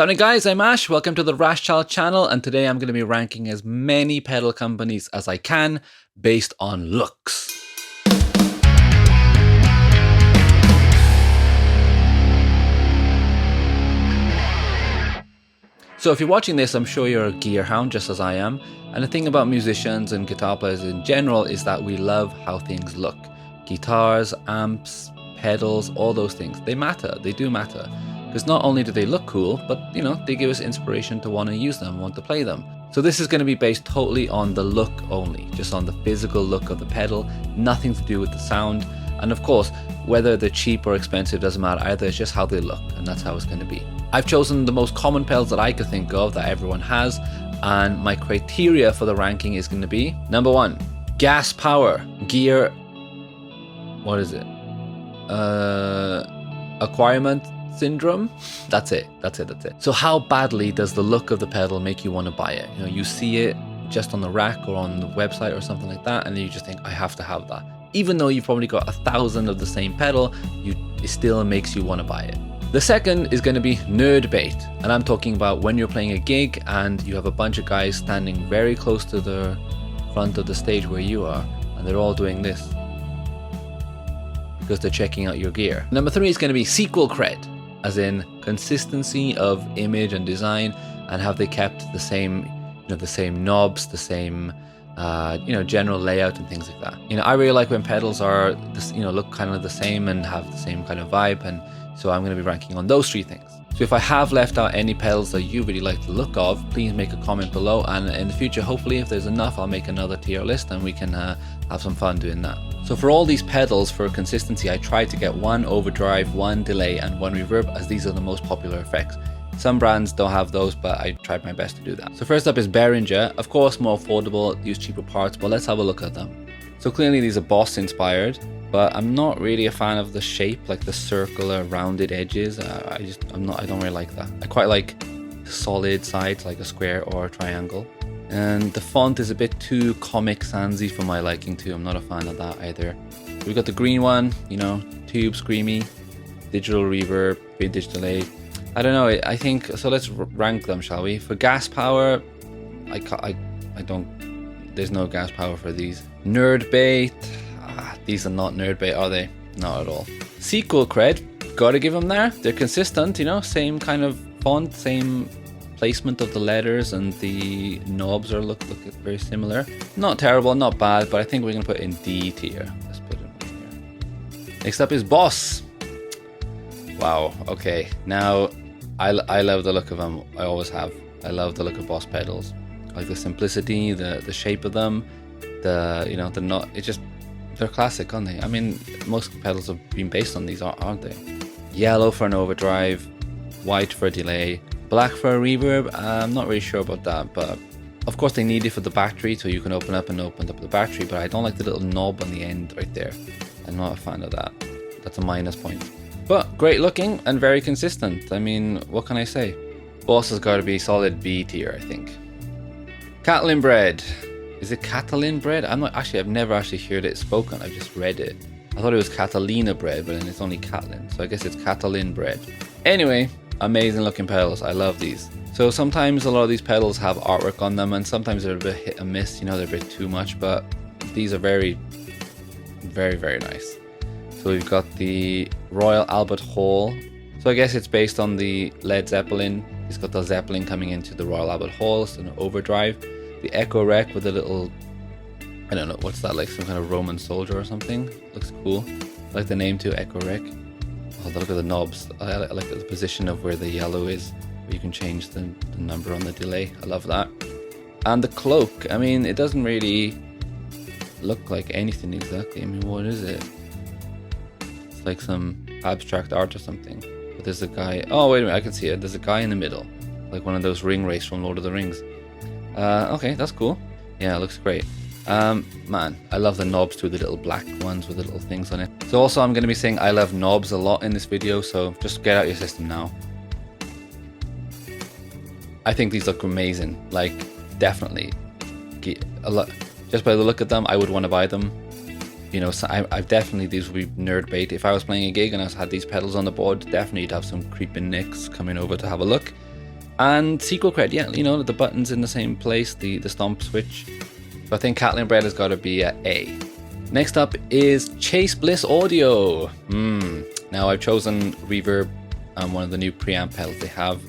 Howdy guys, I'm Ash, welcome to the Rash Child channel, and today I'm going to be ranking as many pedal companies as I can based on looks. So if you're watching this, I'm sure you're a gear hound just as I am, and the thing about musicians and guitar players in general is that we love how things look. Guitars, amps, pedals, all those things, they matter, they do matter. Because not only do they look cool, but they give us inspiration to want to use them, want to play them. So this is going to be based totally on the look only, just on the physical look of the pedal, nothing to do with the sound. And of course, whether they're cheap or expensive doesn't matter either, it's just how they look, and that's how it's going to be. I've chosen the most common pedals that I could think of that everyone has, and my criteria for the ranking is going to be, number 1, gas power, gear, what is it? Acquirement syndrome. That's it. So how badly does the look of the pedal make you want to buy it? You see it just on the rack or on the website or something like that, and then you just think, I have to have that. Even though you've probably got 1,000 of the same pedal, it still makes you want to buy it. The second is going to be nerd bait, and I'm talking about when you're playing a gig and you have a bunch of guys standing very close to the front of the stage where you are, and they're all doing this because they're checking out your gear. Number 3 is going to be sequel cred, as in consistency of image and design, and have they kept the same, the same knobs, the same, general layout and things like that. I really like when pedals are, look kind of the same and have the same kind of vibe, and so I'm going to be ranking on those 3 things. So if I have left out any pedals that you really like the look of, please make a comment below, and in the future, hopefully, if there's enough, I'll make another tier list and we can have some fun doing that. So for all these pedals, for consistency, I tried to get 1 overdrive, 1 delay, and 1 reverb, as these are the most popular effects. Some brands don't have those, but I tried my best to do that. So first up is Behringer. Of course, more affordable, use cheaper parts, but let's have a look at them. So clearly these are Boss inspired, but I'm not really a fan of the shape, like the circular rounded edges. I don't really like that. I quite like solid sides, like a square or a triangle. And the font is a bit too Comic Sansy for my liking too. I'm not a fan of that either. We've got the green one, tube screamy, digital reverb, vintage delay. I don't know, I think, so let's rank them, shall we? For gas power, there's no gas power for these. Nerd bait, these are not nerd bait, are they? Not at all. Sequel cred, gotta give them there. They're consistent, same kind of font, same placement of the letters, and the knobs look very similar. Not terrible, not bad, but I think we're gonna put it in D tier. Let's put it in here. Next up is Boss. Wow, okay. Now, I love the look of them. I always have. I love the look of Boss pedals. I like the simplicity, the shape of them, the knot. They're classic, aren't they? I mean, most pedals have been based on these, aren't they? Yellow for an overdrive, white for a delay, black for a reverb. I'm not really sure about that, but of course they need it for the battery, so you can open up the battery, but I don't like the little knob on the end right there. I'm not a fan of that. That's a minus point. But great looking and very consistent. I mean, what can I say? Boss has got to be solid B tier, I think. Catalinbread. Is it Catalinbread? I've never actually heard it spoken. I've just read it. I thought it was Catalina bread, but then it's only Catlin, so I guess it's Catalinbread. Anyway, amazing looking pedals. I love these. So sometimes a lot of these pedals have artwork on them, and sometimes they're a bit hit and miss. They're a bit too much, but these are very, very, very nice. So we've got the Royal Albert Hall. So I guess it's based on the Led Zeppelin. It's got the Zeppelin coming into the Royal Albert Hall. It's an overdrive. The Echo Rec with a little, I don't know, what's that, like some kind of Roman soldier or something? Looks cool. I like the name too, Echo Rec. Oh, look at the knobs. I like the position of where the yellow is, where you can change the number on the delay. I love that. And the cloak, I mean, it doesn't really look like anything exactly. I mean, what is it? It's like some abstract art or something. But there's a guy, oh wait a minute, I can see it. There's a guy in the middle, like one of those ring race from Lord of the Rings. Okay, that's cool. Yeah, it looks great. Man, I love the knobs too, the little black ones with the little things on it. So also I'm going to be saying I love knobs a lot in this video, so just get out your system now. I think these look amazing, like definitely. Just by the look of them, I would want to buy them. So I've definitely, these would be nerd bait. If I was playing a gig and I had these pedals on the board, definitely you'd have some creeping nicks coming over to have a look. And sequel cred, yeah, you know, the button's in the same place, the stomp switch. So I think Catalinbread has got to be a A. Next up is Chase Bliss Audio. Now I've chosen Reverb and one of the new preamp pedals they have,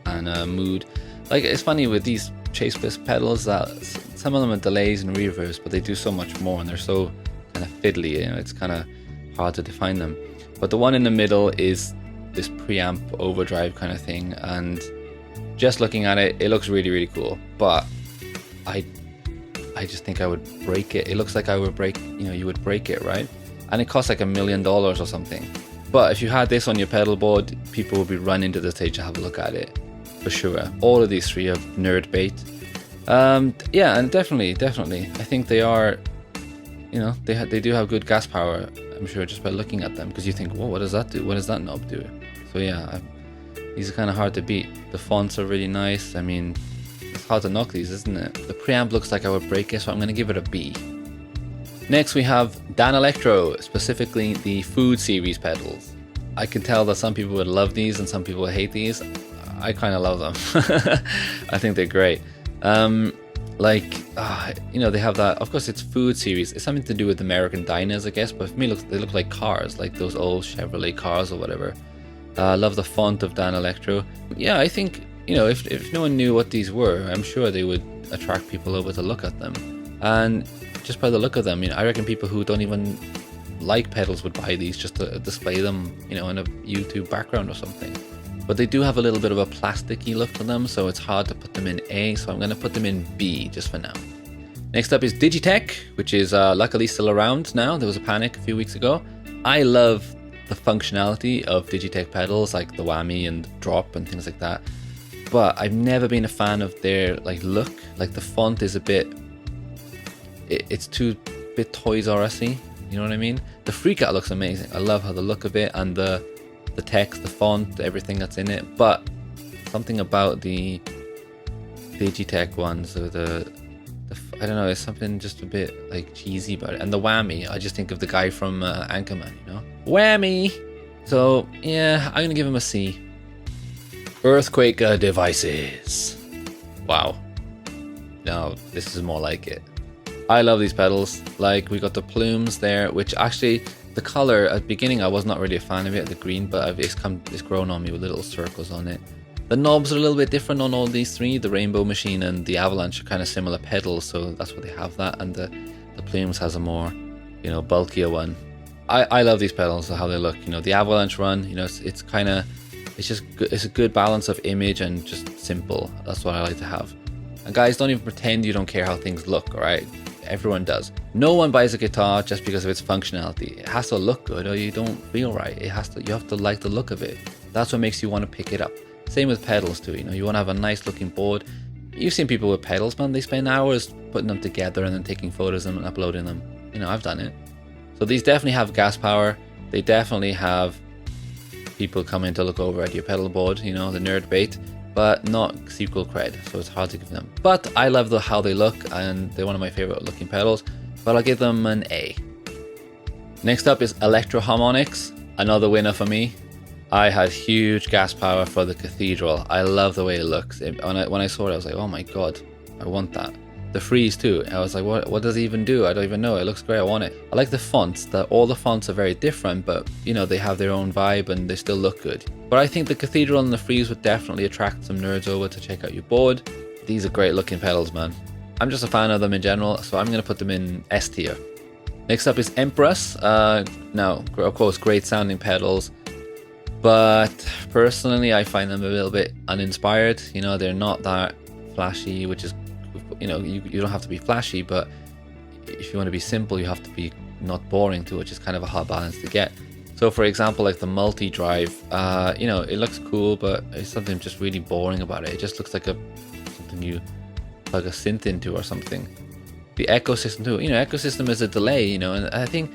and Mood. Like, it's funny with these Chase Bliss pedals that some of them are delays and reverbs, but they do so much more, and they're so kind of fiddly, you know, it's kind of hard to define them. But the one in the middle is this preamp overdrive kind of thing, and just looking at it, it looks really, really cool. But I just think I would break it. It looks like I would break, you know, you would break it, right? And it costs like $1 million or something. But if you had this on your pedal board, people would be running to the stage to have a look at it, for sure. All of these three are nerd bait. Yeah, and definitely, I think they are, you know, they do have good gas power, I'm sure, just by looking at them, because you think, whoa, what does that do? What does that knob do? So yeah, these are kind of hard to beat. The fonts are really nice. I mean, it's hard to knock these, isn't it? The preamp looks like I would break it, so I'm going to give it a B. Next we have Danelectro, specifically the Food series pedals. I can tell that some people would love these and some people would hate these. I kind of love them. I think they're great. You know, they have that, of course it's Food series. It's something to do with American diners, I guess, but for me they look like cars, like those old Chevrolet cars or whatever. I love the font of Danelectro. Yeah, I think, you know, if no one knew what these were, I'm sure they would attract people over to look at them. And just by the look of them, you know, I reckon people who don't even like pedals would buy these just to display them, you know, in a YouTube background or something. But they do have a little bit of a plasticky look to them, so it's hard to put them in A, so I'm going to put them in B just for now. Next up is Digitech, which is luckily still around now. There was a panic a few weeks ago. I love the functionality of Digitech pedals, like the whammy and drop and things like that. But I've never been a fan of their look. Like the font is a bit, it's too bit Toys R Us-y, you know what I mean? The Freakout looks amazing. I love how the look of it and the text, the font, everything that's in it. But something about the Digitech ones, or I don't know, it's something just a bit like cheesy about it. And the whammy, I just think of the guy from Anchorman, you know? Whammy! So yeah, I'm gonna give him a C. Earthquake devices. Wow. No, this is more like it. I love these pedals. Like, we got the plumes there, which actually, the color at the beginning I was not really a fan of it, the green, but it's grown on me with little circles on it. The knobs are a little bit different on all these three. The Rainbow Machine and the Avalanche are kind of similar pedals, so that's why they have that. And the Plumes has a more, you know, bulkier one. I love these pedals, how they look. You know, the Avalanche run, you know, it's kind of, it's a good balance of image and just simple. That's what I like to have. And guys, don't even pretend you don't care how things look, alright? Everyone does. No one buys a guitar just because of its functionality. It has to look good or you don't feel right. You have to like the look of it. That's what makes you want to pick it up. Same with pedals too, you know, you want to have a nice looking board. You've seen people with pedals, man, they spend hours putting them together and then taking photos of them and uploading them. You know, I've done it. So these definitely have gas power. They definitely have people coming to look over at your pedal board, you know, the nerd bait, but not sequel cred, so it's hard to give them. But I love how they look, and they're one of my favorite looking pedals, but I'll give them an A. Next up is Electro-Harmonix, another winner for me. I had huge gas power for the Cathedral. I love the way it looks. When I saw it, I was like, oh my god, I want that. The Freeze too. I was like, what does it even do? I don't even know. It looks great. I want it. I like the fonts. All the fonts are very different, but you know, they have their own vibe and they still look good. But I think the Cathedral and the Freeze would definitely attract some nerds over to check out your board. These are great looking pedals, man. I'm just a fan of them in general, so I'm going to put them in S tier. Next up is Empress. Now, of course, great sounding pedals, but personally I find them a little bit uninspired. You know, they're not that flashy, which is, you know, you don't have to be flashy, but if you want to be simple, you have to be not boring too, which is kind of a hard balance to get. So for example, like the multi-drive, you know, it looks cool, but it's something just really boring about it. It just looks like something you plug a synth into or something. The Echo System too, you know, Echo System is a delay, you know, and I think,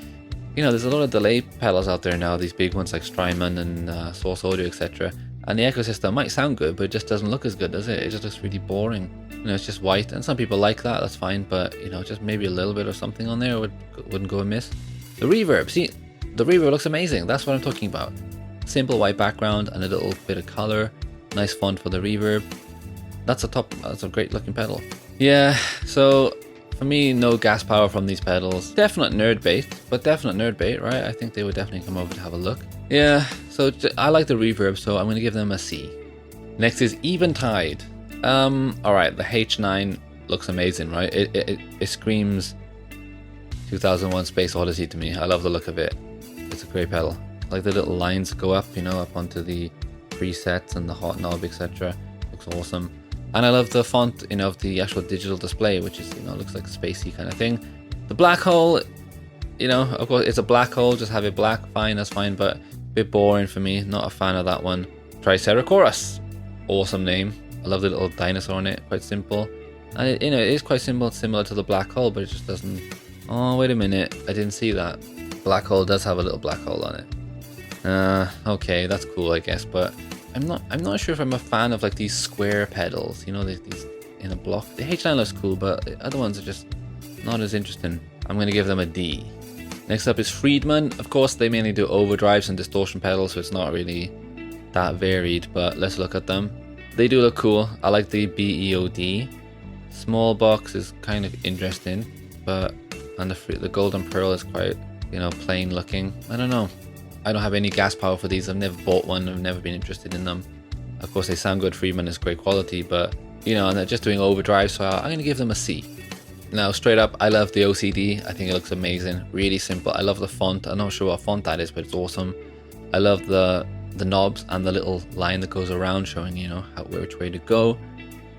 you know, there's a lot of delay pedals out there now, these big ones like Strymon and Source Audio, etc. And the Echo System might sound good, but it just doesn't look as good, does it? It just looks really boring. You know, it's just white, and some people like that, that's fine, but, you know, just maybe a little bit or something on there wouldn't go amiss. The reverb, see, the reverb looks amazing, that's what I'm talking about. Simple white background and a little bit of color, nice font for the reverb. that's a great looking pedal. Yeah, so for me, no gas power from these pedals. Definite nerd bait, right? I think they would definitely come over to have a look. Yeah, so I like the reverb, so I'm gonna give them a C. Next is Eventide. Alright, the H9 looks amazing, right? It screams 2001 Space Odyssey to me. I love the look of it. It's a great pedal. I like the little lines go up, you know, up onto the presets and the hot knob, etc. Looks awesome. And I love the font, you know, of the actual digital display, which is, you know, looks like a spacey kind of thing. The black hole, you know, of course it's a black hole, just have it black, fine, that's fine, but a bit boring for me. Not a fan of that one. Triceratops, awesome name. I love the little dinosaur on it, quite simple. And it, you know, it is quite simple, similar to the black hole, but it just doesn't. Oh, wait a minute, I didn't see that. Black hole does have a little black hole on it. Okay, that's cool, I guess, but I'm not sure if I'm a fan of like these square pedals, you know, these in a block. The H9 looks cool, but the other ones are just not as interesting. I'm gonna give them a D. Next up is Friedman. Of course, they mainly do overdrives and distortion pedals, so it's not really that varied, but let's look at them. They do look cool. I like the BEOD. Small box is kind of interesting, but and the golden pearl is quite, you know, plain looking. I don't know. I don't have any gas power for these. I've never bought one. I've never been interested in them. Of course, they sound good. Friedman is great quality, but you know, and they're just doing overdrive, so I'm gonna give them a C. Now, straight up, I love the OCD. I think it looks amazing. Really simple. I love the font. I'm not sure what font that is, but it's awesome. I love the knobs and the little line that goes around, showing, you know, which way to go.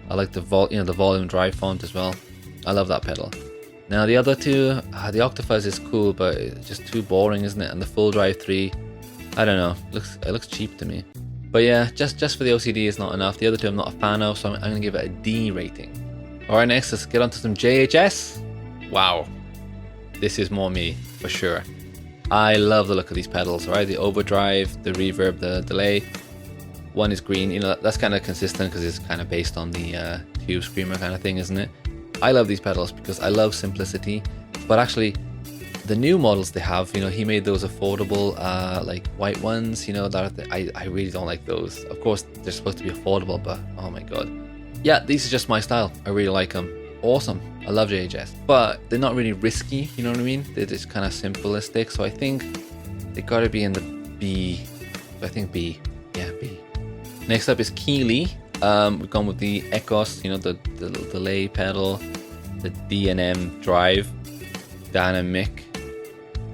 I like the volume drive font as well. I love that pedal. Now the other two, the Octafuzz is cool, but it's just too boring, isn't it? And the Full Drive 3, I don't know, it looks cheap to me. But yeah, just for the OCD is not enough. The other two I'm not a fan of, so I'm gonna give it a D rating. Alright, next let's get on to some JHS. Wow, this is more me, for sure. I love the look of these pedals, right? The overdrive, the reverb, the delay. One is green, you know, that's kind of consistent because it's kind of based on the Tube Screamer kind of thing, isn't it? I love these pedals because I love simplicity, but actually the new models they have, you know, he made those affordable like white ones, you know, that I really don't like those. Of course they're supposed to be affordable, but oh my god. Yeah, these are just my style. I really like them. Awesome. I love JHS, but they're not really risky, you know what I mean? They're just kind of simplistic, so I think they gotta be in the B. I think B. Yeah, B. Next up is Keeley. We've gone with the Echos, you know, the delay pedal, the D&M drive, Dynamic,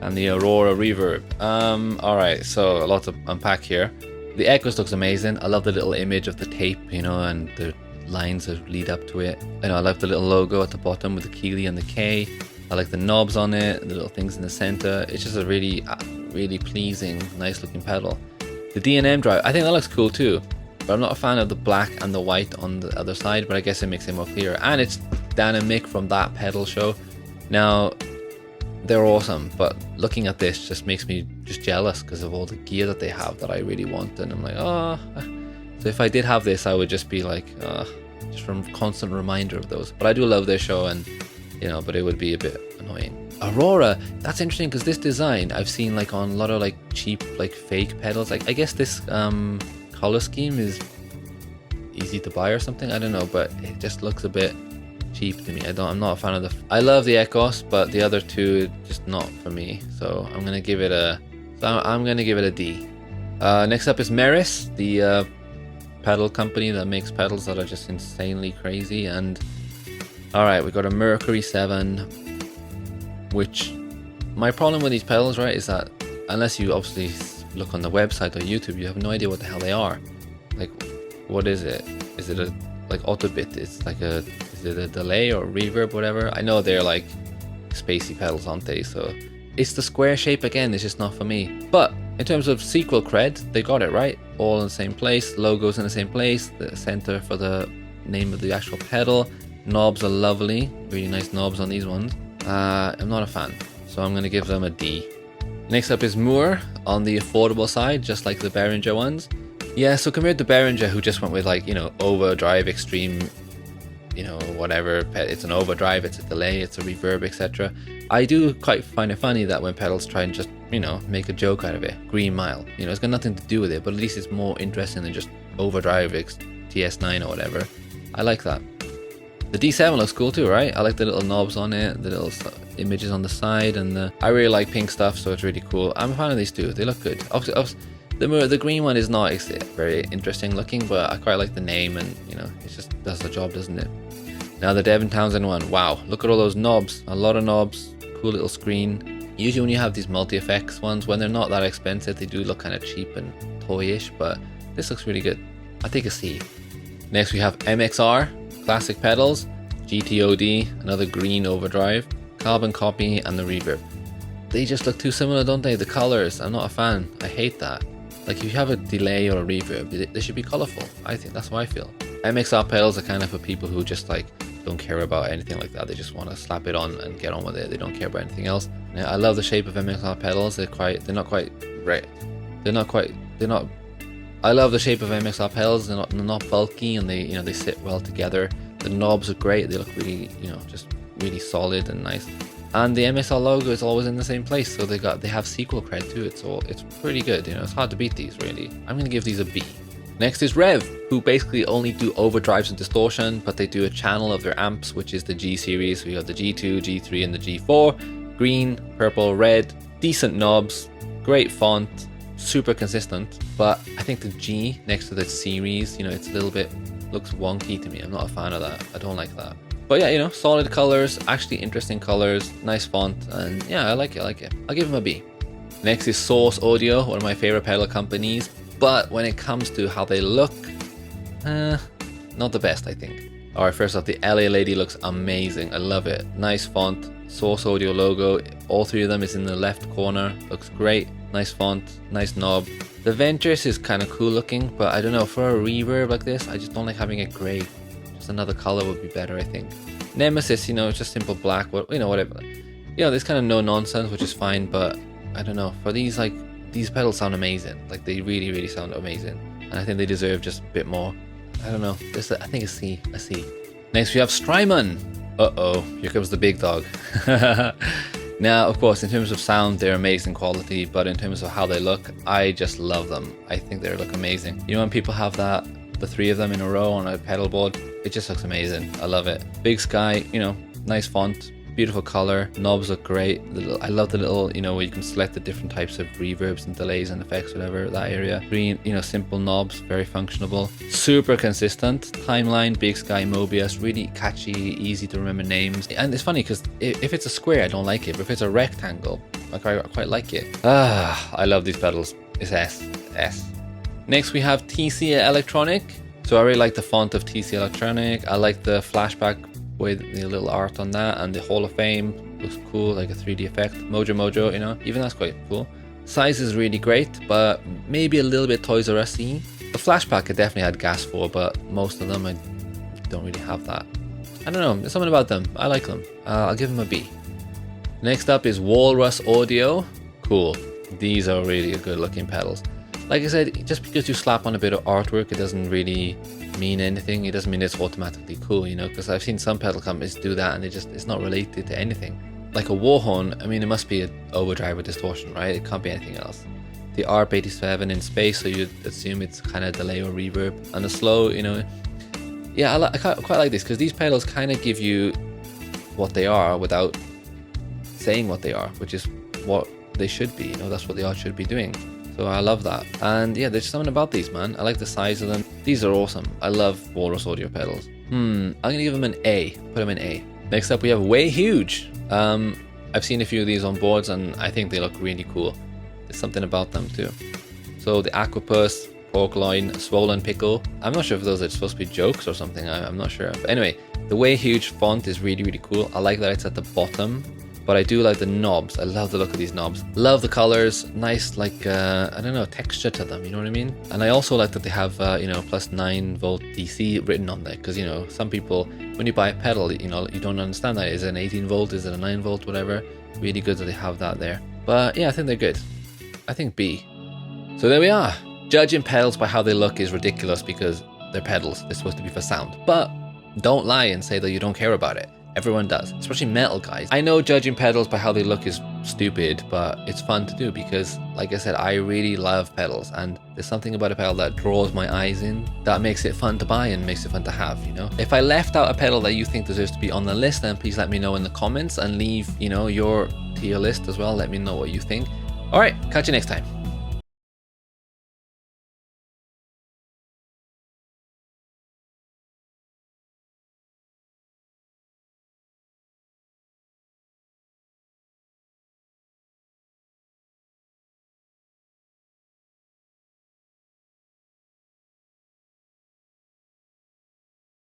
and the Aurora reverb. Alright, so a lot to unpack here. The Echos looks amazing. I love the little image of the tape, you know, and the lines that lead up to it. And I like the little logo at the bottom with the Keeley and the K. I like the knobs on it, the little things in the center. It's just a really pleasing, nice looking pedal. The D&M drive, I think that looks cool too. But I'm not a fan of the black and the white on the other side, but I guess it makes it more clear. And it's Dynamic from that pedal show. Now, they're awesome, but looking at this just makes me just jealous because of all the gear that they have that I really want. And I'm like, oh. So if I did have this, I would just be like, just from constant reminder of those. But I do love their show, and you know, but it would be a bit annoying. Aurora, that's interesting because this design I've seen like on a lot of like cheap like fake pedals. Like I guess this color scheme is easy to buy or something, I don't know, but it just looks a bit cheap to me. I'm not a fan of the I love the Echos, but the other two just not for me, so I'm gonna give it a D. Next up is Meris, the pedal company that makes pedals that are just insanely crazy. And alright, we got a Mercury 7, which my problem with these pedals, right, is that unless you obviously look on the website or YouTube, you have no idea what the hell they are. Like, what is it? Is it a like auto bit? Is it a delay or reverb, whatever? I know they're like spacey pedals, aren't they? So it's the square shape again. It's just not for me. But in terms of sequel cred, they got it right. All in the same place. Logos in the same place. The center for the name of the actual pedal. Knobs are lovely. Really nice knobs on these ones. I'm not a fan, so I'm gonna give them a D. Next up is Mooer on the affordable side, just like the Behringer ones. Yeah, so compared to Behringer, who just went with like, you know, overdrive, extreme, you know, whatever. It's an overdrive, it's a delay, it's a reverb, etc. I do quite find it funny that when pedals try and just, you know, make a joke out of it. Green Mile, you know, it's got nothing to do with it, but at least it's more interesting than just overdrive TS9 or whatever. I like that. The D7 looks cool too, right? I like the little knobs on it, the little images on the side, and I really like pink stuff, so it's really cool. I'm a fan of these two. They look good. Obviously, the green one is not very interesting looking, but I quite like the name, and you know, it just does the job, doesn't it? Now the Devin Townsend one. Wow, look at all those knobs. A lot of knobs. Cool little screen. Usually when you have these multi-effects ones, when they're not that expensive, they do look kind of cheap and toyish, but this looks really good. I'll take a C. Next we have MXR, classic pedals, GTOD, another green overdrive, carbon copy, and the reverb. They just look too similar, don't they? The colors, I'm not a fan. I hate that. Like if you have a delay or a reverb, they should be colorful. I think that's what I feel. MXR pedals are kind of for people who just like don't care about anything like that. They just want to slap it on and get on with it. They don't care about anything else. Now, I love the shape of MXR pedals. They're not quite right. I love the shape of MXR pedals. They're not bulky, and they sit well together. The knobs are great. They look really, just really solid and nice. And the MXR logo is always in the same place, so they have sequel cred too. It's pretty good. It's hard to beat these really. I'm gonna give these a B. Next is Revv, who basically only do overdrives and distortion, but they do a channel of their amps, which is the G series. So you have the G2, G3, and the G4. Green, purple, red, decent knobs, great font, super consistent. But I think the G next to the series, it's a little bit, looks wonky to me. I'm not a fan of that. I don't like that. But yeah, solid colors, actually interesting colors, nice font, and yeah, I like it. I'll give them a B. Next is Source Audio, one of my favorite pedal companies. But when it comes to how they look, not the best, I think. Alright, first off, the LA Lady looks amazing. I love it. Nice font, Source Audio logo. All three of them is in the left corner. Looks great. Nice font, nice knob. The Ventress is kind of cool looking, but I don't know, for a reverb like this, I just don't like having it gray. Just another color would be better, I think. Nemesis, it's just simple black, whatever. There's kind of no nonsense, which is fine, but I don't know. For these, these pedals sound amazing. Like, they really, really sound amazing. And I think they deserve just a bit more. I don't know. I think a C. Next, we have Strymon. Uh-oh, here comes the big dog. Now, of course, in terms of sound, they're amazing quality, but in terms of how they look, I just love them. I think they look amazing. When people have the three of them in a row on a pedal board, it just looks amazing. I love it. Big Sky, nice font, beautiful color, knobs look great. I love the little, where you can select the different types of reverbs and delays and effects, whatever, that area. Green, simple knobs, very functionable. Super consistent. Timeline, Big Sky, Mobius, really catchy, easy to remember names. And it's funny because if it's a square, I don't like it, but if it's a rectangle, I quite like it. I love these pedals. It's S. Next we have TC Electronic. So I really like the font of TC Electronic. I like the flashback with the little art on that, and the Hall of Fame looks cool, like a 3D effect. Mojo, even that's quite cool. Size is really great, but maybe a little bit Toys R Us-y. The flashback I definitely had gas for, but most of them I don't really have that. I don't know, there's something about them. I like them. I'll give them a B. Next up is Walrus Audio. Cool. These are really good looking pedals. Like I said, just because you slap on a bit of artwork, it doesn't really mean anything. It doesn't mean it's automatically cool, because I've seen some pedal companies do that and it's not related to anything. Like a Warhorn, it must be an overdrive or distortion, right? It can't be anything else. The ARP87 in space, so you'd assume it's kind of delay or reverb. And the slow, yeah, I quite like this, because these pedals kind of give you what they are without saying what they are, which is what they should be. That's what the art should be doing. So I love that. And yeah, there's something about these, man. I like the size of them. These are awesome. I love Walrus Audio pedals. I'm gonna give them an A. Put them in A. Next up we have Way Huge. I've seen a few of these on boards and I think they look really cool. There's something about them too. So the Aquapus, Pork Loin, Swollen Pickle. I'm not sure if those are supposed to be jokes or something. I'm not sure. But anyway, the Way Huge font is really, really cool. I like that it's at the bottom. But I do like the knobs. I love the look of these knobs. Love the colors. Nice, I don't know, texture to them. You know what I mean? And I also like that they have, plus 9 volt DC written on there. Because, some people, when you buy a pedal, you don't understand that. Is it an 18 volt? Is it a 9 volt? Whatever. Really good that they have that there. But yeah, I think they're good. I think B. So there we are. Judging pedals by how they look is ridiculous because they're pedals. They're supposed to be for sound. But don't lie and say that you don't care about it. Everyone does, especially metal guys. I know judging pedals by how they look is stupid, but it's fun to do because, like I said, I really love pedals, and there's something about a pedal that draws my eyes in that makes it fun to buy and makes it fun to have, you know? If I left out a pedal that you think deserves to be on the list, then please let me know in the comments and leave, you know, your tier list as well. Let me know what you think. All right, catch you next time.